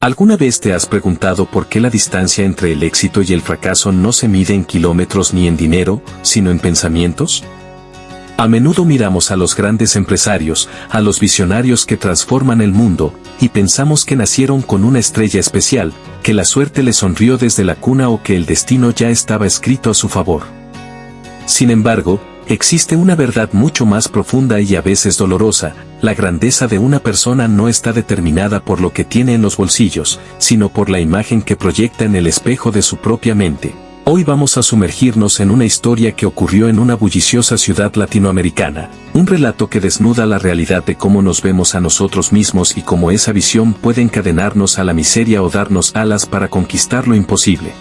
¿Alguna vez te has preguntado por qué la distancia entre el éxito y el fracaso no se mide en kilómetros ni en dinero, sino en pensamientos? A menudo miramos a los grandes empresarios, a los visionarios que transforman el mundo, y pensamos que nacieron con una estrella especial, que la suerte les sonrió desde la cuna o que el destino ya estaba escrito a su favor. Sin embargo, existe una verdad mucho más profunda y a veces dolorosa: la grandeza de una persona no está determinada por lo que tiene en los bolsillos, sino por la imagen que proyecta en el espejo de su propia mente. Hoy vamos a sumergirnos en una historia que ocurrió en una bulliciosa ciudad latinoamericana, un relato que desnuda la realidad de cómo nos vemos a nosotros mismos y cómo esa visión puede encadenarnos a la miseria o darnos alas para conquistar lo imposible.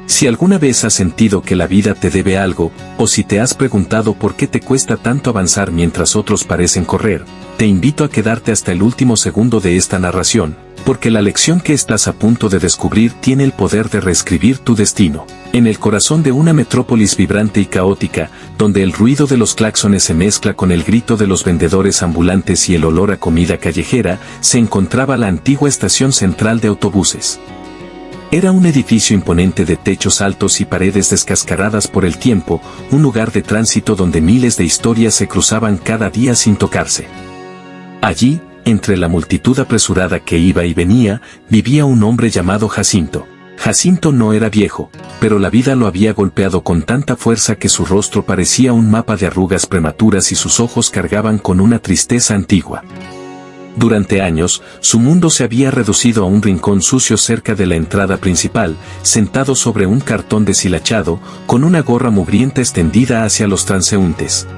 Si alguna vez has sentido que la vida te debe algo, o si te has preguntado por qué te cuesta tanto avanzar mientras otros parecen correr, te invito a quedarte hasta el último segundo de esta narración, porque la lección que estás a punto de descubrir tiene el poder de reescribir tu destino. En el corazón de una metrópolis vibrante y caótica, donde el ruido de los claxones se mezcla con el grito de los vendedores ambulantes y el olor a comida callejera, se encontraba la antigua estación central de autobuses. Era un edificio imponente de techos altos y paredes descascaradas por el tiempo, un lugar de tránsito donde miles de historias se cruzaban cada día sin tocarse. Allí, entre la multitud apresurada que iba y venía, vivía un hombre llamado Jacinto. Jacinto no era viejo, pero la vida lo había golpeado con tanta fuerza que su rostro parecía un mapa de arrugas prematuras y sus ojos cargaban con una tristeza antigua. Durante años, su mundo se había reducido a un rincón sucio cerca de la entrada principal, sentado sobre un cartón deshilachado, con una gorra mugrienta extendida hacia los transeúntes.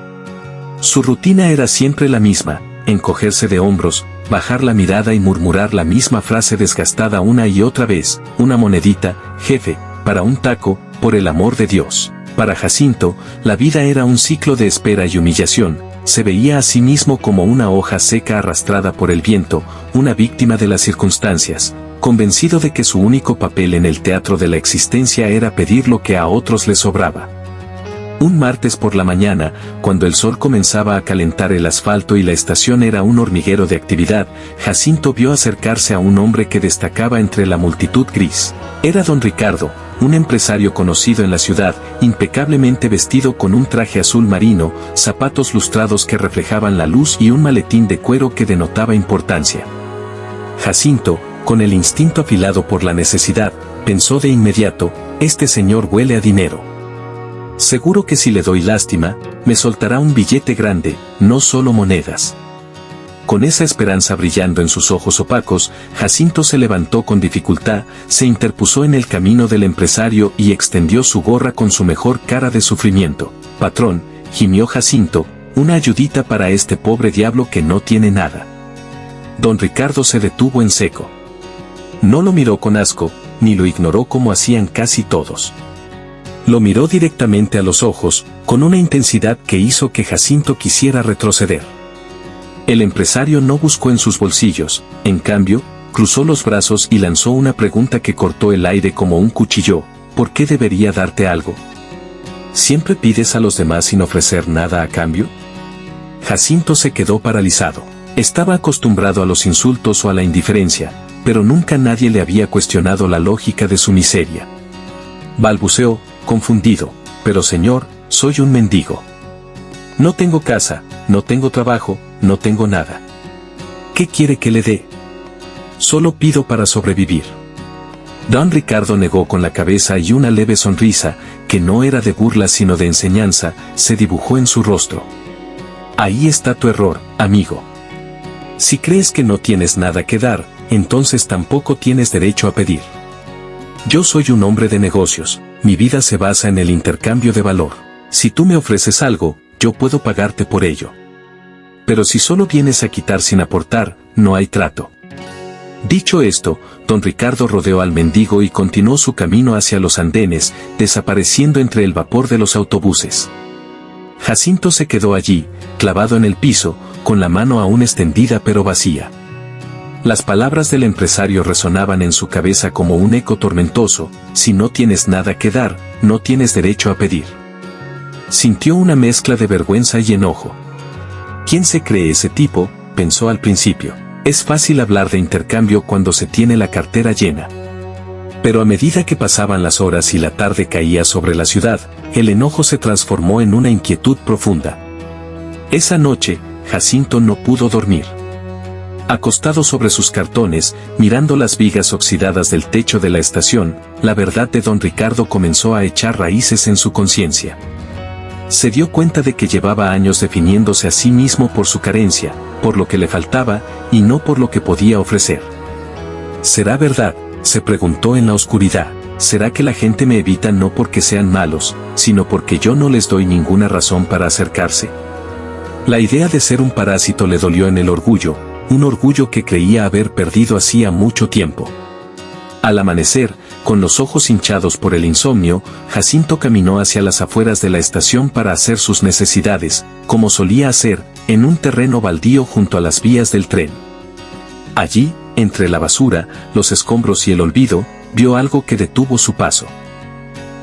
Su rutina era siempre la misma: encogerse de hombros, bajar la mirada y murmurar la misma frase desgastada una y otra vez: una monedita, jefe, para un taco, por el amor de Dios. Para Jacinto, la vida era un ciclo de espera y humillación. Se veía a sí mismo como una hoja seca arrastrada por el viento, una víctima de las circunstancias, convencido de que su único papel en el teatro de la existencia era pedir lo que a otros les sobraba. Un martes por la mañana, cuando el sol comenzaba a calentar el asfalto y la estación era un hormiguero de actividad, Jacinto vio acercarse a un hombre que destacaba entre la multitud gris. Era don Ricardo, un empresario conocido en la ciudad, impecablemente vestido con un traje azul marino, zapatos lustrados que reflejaban la luz y un maletín de cuero que denotaba importancia. Jacinto, con el instinto afilado por la necesidad, pensó de inmediato: este señor huele a dinero. Seguro que si le doy lástima, me soltará un billete grande, no solo monedas. Con esa esperanza brillando en sus ojos opacos, Jacinto se levantó con dificultad, se interpuso en el camino del empresario y extendió su gorra con su mejor cara de sufrimiento. «Patrón», gimió Jacinto, «una ayudita para este pobre diablo que no tiene nada». Don Ricardo se detuvo en seco. No lo miró con asco, ni lo ignoró como hacían casi todos. Lo miró directamente a los ojos, con una intensidad que hizo que Jacinto quisiera retroceder. El empresario no buscó en sus bolsillos, en cambio, cruzó los brazos y lanzó una pregunta que cortó el aire como un cuchillo: ¿por qué debería darte algo? ¿Siempre pides a los demás sin ofrecer nada a cambio? Jacinto se quedó paralizado. Estaba acostumbrado a los insultos o a la indiferencia, pero nunca nadie le había cuestionado la lógica de su miseria. Balbuceó, confundido: «Pero señor, soy un mendigo. No tengo casa, no tengo trabajo, no tengo nada. ¿Qué quiere que le dé? Solo pido para sobrevivir». Don Ricardo negó con la cabeza y una leve sonrisa, que no era de burla sino de enseñanza, se dibujó en su rostro. «Ahí está tu error, amigo. Si crees que no tienes nada que dar, entonces tampoco tienes derecho a pedir. Yo soy un hombre de negocios, mi vida se basa en el intercambio de valor. Si tú me ofreces algo, yo puedo pagarte por ello. Pero si solo vienes a quitar sin aportar, no hay trato». Dicho esto, don Ricardo rodeó al mendigo y continuó su camino hacia los andenes, desapareciendo entre el vapor de los autobuses. Jacinto se quedó allí, clavado en el piso, con la mano aún extendida pero vacía. Las palabras del empresario resonaban en su cabeza como un eco tormentoso: si no tienes nada que dar, no tienes derecho a pedir. Sintió una mezcla de vergüenza y enojo. ¿Quién se cree ese tipo?, pensó al principio. Es fácil hablar de intercambio cuando se tiene la cartera llena. Pero a medida que pasaban las horas y la tarde caía sobre la ciudad, el enojo se transformó en una inquietud profunda. Esa noche, Jacinto no pudo dormir. Acostado sobre sus cartones, mirando las vigas oxidadas del techo de la estación, la verdad de don Ricardo comenzó a echar raíces en su conciencia. Se dio cuenta de que llevaba años definiéndose a sí mismo por su carencia, por lo que le faltaba, y no por lo que podía ofrecer. ¿Será verdad?, se preguntó en la oscuridad. ¿Será que la gente me evita no porque sean malos, sino porque yo no les doy ninguna razón para acercarse? La idea de ser un parásito le dolió en el orgullo, un orgullo que creía haber perdido hacía mucho tiempo. Al amanecer, con los ojos hinchados por el insomnio, Jacinto caminó hacia las afueras de la estación para hacer sus necesidades, como solía hacer, en un terreno baldío junto a las vías del tren. Allí, entre la basura, los escombros y el olvido, vio algo que detuvo su paso.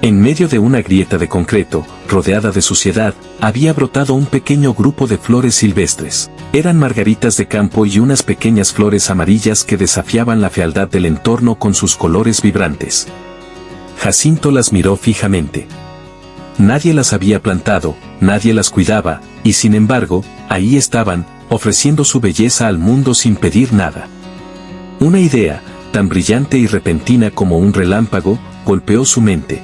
En medio de una grieta de concreto, rodeada de suciedad, había brotado un pequeño grupo de flores silvestres. Eran margaritas de campo y unas pequeñas flores amarillas que desafiaban la fealdad del entorno con sus colores vibrantes. Jacinto las miró fijamente. Nadie las había plantado, nadie las cuidaba, y sin embargo, ahí estaban, ofreciendo su belleza al mundo sin pedir nada. Una idea, tan brillante y repentina como un relámpago, golpeó su mente.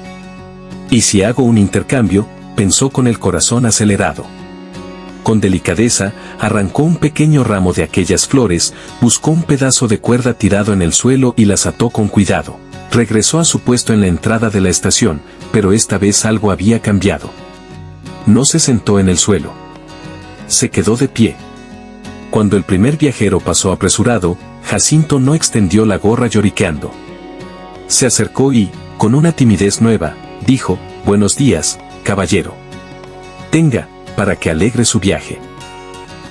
¿Y si hago un intercambio?, pensó con el corazón acelerado. Con delicadeza, arrancó un pequeño ramo de aquellas flores, buscó un pedazo de cuerda tirado en el suelo y las ató con cuidado. Regresó a su puesto en la entrada de la estación, pero esta vez algo había cambiado. No se sentó en el suelo. Se quedó de pie. Cuando el primer viajero pasó apresurado, Jacinto no extendió la gorra lloriqueando. Se acercó y, con una timidez nueva, dijo: «Buenos días, caballero. Tenga, para que alegre su viaje».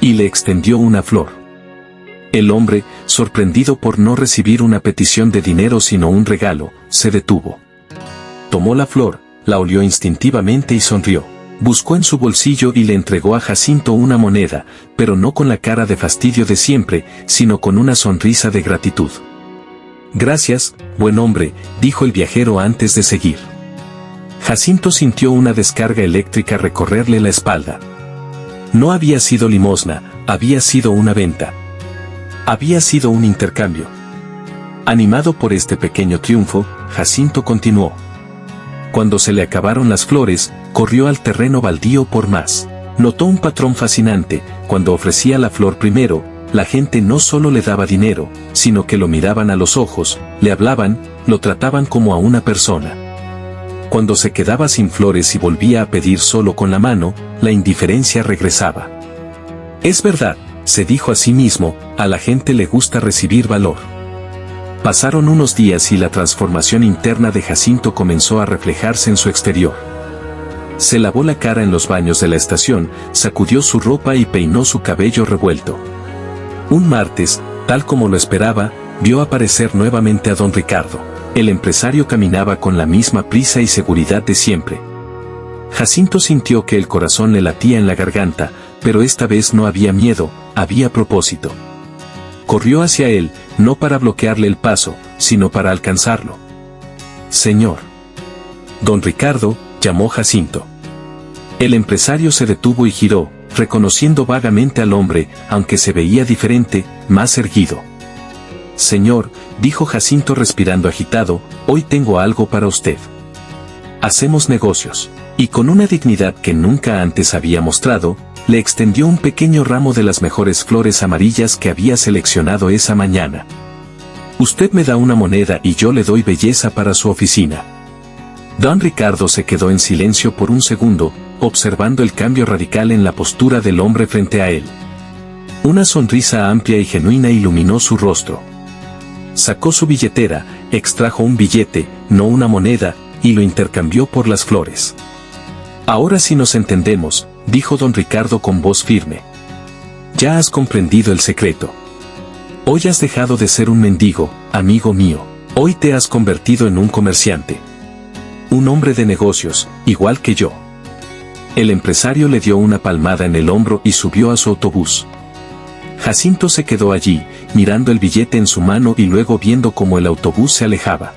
Y le extendió una flor. El hombre, sorprendido por no recibir una petición de dinero sino un regalo, se detuvo. Tomó la flor, la olió instintivamente y sonrió. Buscó en su bolsillo y le entregó a Jacinto una moneda, pero no con la cara de fastidio de siempre, sino con una sonrisa de gratitud. «Gracias, buen hombre», dijo el viajero antes de seguir. Jacinto sintió una descarga eléctrica recorrerle la espalda. No había sido limosna, había sido una venta. Había sido un intercambio. Animado por este pequeño triunfo, Jacinto continuó. Cuando se le acabaron las flores, corrió al terreno baldío por más. Notó un patrón fascinante: cuando ofrecía la flor primero, la gente no solo le daba dinero, sino que lo miraban a los ojos, le hablaban, lo trataban como a una persona. Cuando se quedaba sin flores y volvía a pedir solo con la mano, la indiferencia regresaba. «Es verdad», se dijo a sí mismo, «a la gente le gusta recibir valor». Pasaron unos días y la transformación interna de Jacinto comenzó a reflejarse en su exterior. Se lavó la cara en los baños de la estación, sacudió su ropa y peinó su cabello revuelto. Un martes, tal como lo esperaba, vio aparecer nuevamente a don Ricardo. El empresario caminaba con la misma prisa y seguridad de siempre. Jacinto sintió que el corazón le latía en la garganta, pero esta vez no había miedo, había propósito. Corrió hacia él, no para bloquearle el paso, sino para alcanzarlo. «Señor». «Don Ricardo», llamó Jacinto. El empresario se detuvo y giró, reconociendo vagamente al hombre, aunque se veía diferente, más erguido. «Señor», dijo Jacinto respirando agitado, «hoy tengo algo para usted. Hacemos negocios». Y con una dignidad que nunca antes había mostrado, le extendió un pequeño ramo de las mejores flores amarillas que había seleccionado esa mañana. «Usted me da una moneda y yo le doy belleza para su oficina». Don Ricardo se quedó en silencio por un segundo, observando el cambio radical en la postura del hombre frente a él. Una sonrisa amplia y genuina iluminó su rostro. Sacó su billetera, extrajo un billete, no una moneda, y lo intercambió por las flores. «Ahora sí nos entendemos», dijo don Ricardo con voz firme. «Ya has comprendido el secreto. Hoy has dejado de ser un mendigo, amigo mío. Hoy te has convertido en un comerciante. Un hombre de negocios, igual que yo». El empresario le dio una palmada en el hombro y subió a su autobús. Jacinto se quedó allí, mirando el billete en su mano y luego viendo cómo el autobús se alejaba.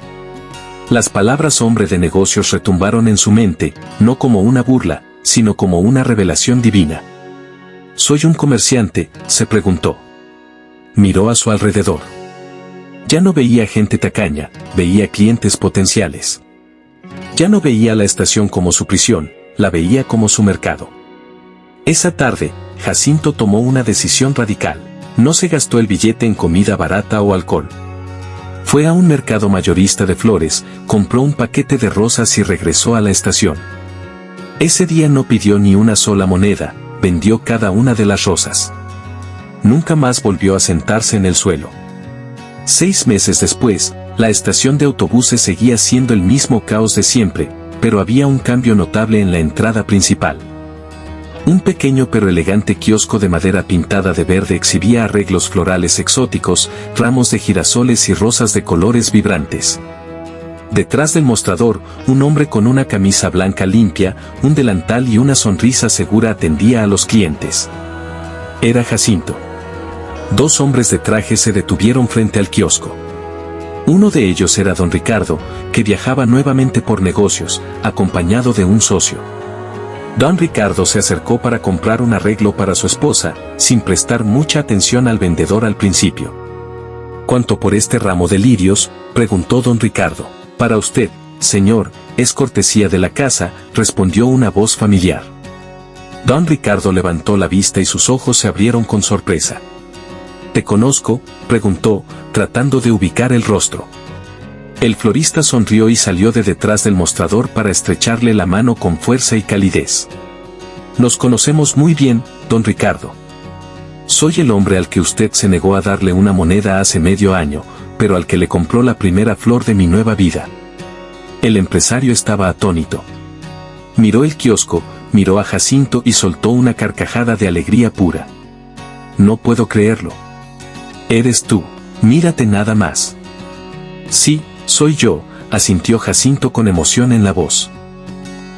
Las palabras hombre de negocios retumbaron en su mente, no como una burla, sino como una revelación divina. ¿Soy un comerciante?, se preguntó. Miró a su alrededor. Ya no veía gente tacaña, veía clientes potenciales. Ya no veía la estación como su prisión, la veía como su mercado. Esa tarde, Jacinto tomó una decisión radical. No se gastó el billete en comida barata o alcohol. Fue a un mercado mayorista de flores, compró un paquete de rosas y regresó a la estación. Ese día no pidió ni una sola moneda, vendió cada una de las rosas. Nunca más volvió a sentarse en el suelo. 6 meses después, la estación de autobuses seguía siendo el mismo caos de siempre, pero había un cambio notable en la entrada principal. Un pequeño pero elegante kiosco de madera pintada de verde exhibía arreglos florales exóticos, ramos de girasoles y rosas de colores vibrantes. Detrás del mostrador, un hombre con una camisa blanca limpia, un delantal y una sonrisa segura atendía a los clientes. Era Jacinto. 2 hombres de traje se detuvieron frente al kiosco. Uno de ellos era don Ricardo, que viajaba nuevamente por negocios, acompañado de un socio. Don Ricardo se acercó para comprar un arreglo para su esposa, sin prestar mucha atención al vendedor al principio. ¿Cuánto por este ramo de lirios?, preguntó don Ricardo. Para usted, señor, es cortesía de la casa, respondió una voz familiar. Don Ricardo levantó la vista y sus ojos se abrieron con sorpresa. ¿Te conozco?, preguntó, tratando de ubicar el rostro. El florista sonrió y salió de detrás del mostrador para estrecharle la mano con fuerza y calidez. Nos conocemos muy bien, don Ricardo. Soy el hombre al que usted se negó a darle una moneda hace medio año, pero al que le compró la primera flor de mi nueva vida. El empresario estaba atónito. Miró el kiosco, miró a Jacinto y soltó una carcajada de alegría pura. No puedo creerlo. Eres tú, mírate nada más. Sí, soy yo, asintió Jacinto con emoción en la voz.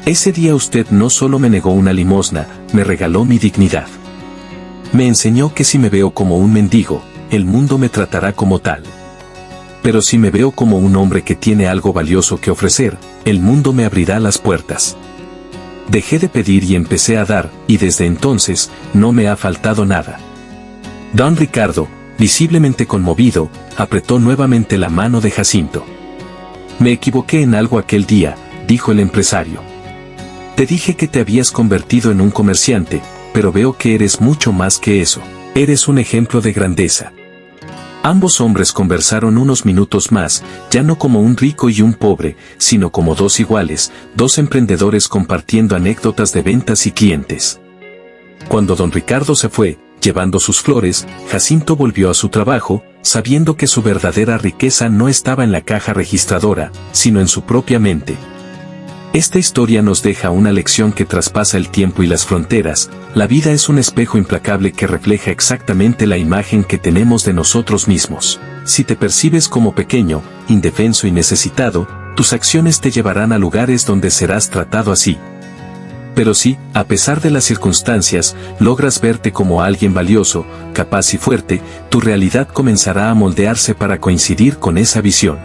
Ese día usted no solo me negó una limosna, me regaló mi dignidad. Me enseñó que si me veo como un mendigo, el mundo me tratará como tal. Pero si me veo como un hombre que tiene algo valioso que ofrecer, el mundo me abrirá las puertas. Dejé de pedir y empecé a dar, y desde entonces, no me ha faltado nada. Don Ricardo, visiblemente conmovido, apretó nuevamente la mano de Jacinto. Me equivoqué en algo aquel día, dijo el empresario. Te dije que te habías convertido en un comerciante, pero veo que eres mucho más que eso. Eres un ejemplo de grandeza. Ambos hombres conversaron unos minutos más, ya no como un rico y un pobre, sino como 2 iguales, 2 emprendedores compartiendo anécdotas de ventas y clientes. Cuando don Ricardo se fue, llevando sus flores, Jacinto volvió a su trabajo, sabiendo que su verdadera riqueza no estaba en la caja registradora, sino en su propia mente. Esta historia nos deja una lección que traspasa el tiempo y las fronteras. La vida es un espejo implacable que refleja exactamente la imagen que tenemos de nosotros mismos. Si te percibes como pequeño, indefenso y necesitado, tus acciones te llevarán a lugares donde serás tratado así. Pero si, a pesar de las circunstancias, logras verte como alguien valioso, capaz y fuerte, tu realidad comenzará a moldearse para coincidir con esa visión.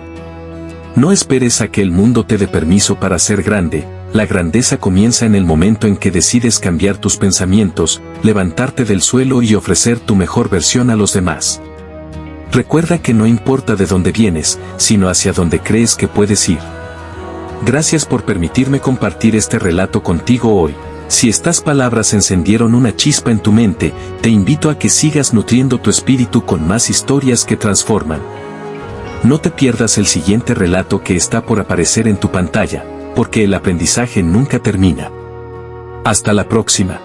No esperes a que el mundo te dé permiso para ser grande. La grandeza comienza en el momento en que decides cambiar tus pensamientos, levantarte del suelo y ofrecer tu mejor versión a los demás. Recuerda que no importa de dónde vienes, sino hacia dónde crees que puedes ir. Gracias por permitirme compartir este relato contigo hoy. Si estas palabras encendieron una chispa en tu mente, te invito a que sigas nutriendo tu espíritu con más historias que transforman. No te pierdas el siguiente relato que está por aparecer en tu pantalla, porque el aprendizaje nunca termina. Hasta la próxima.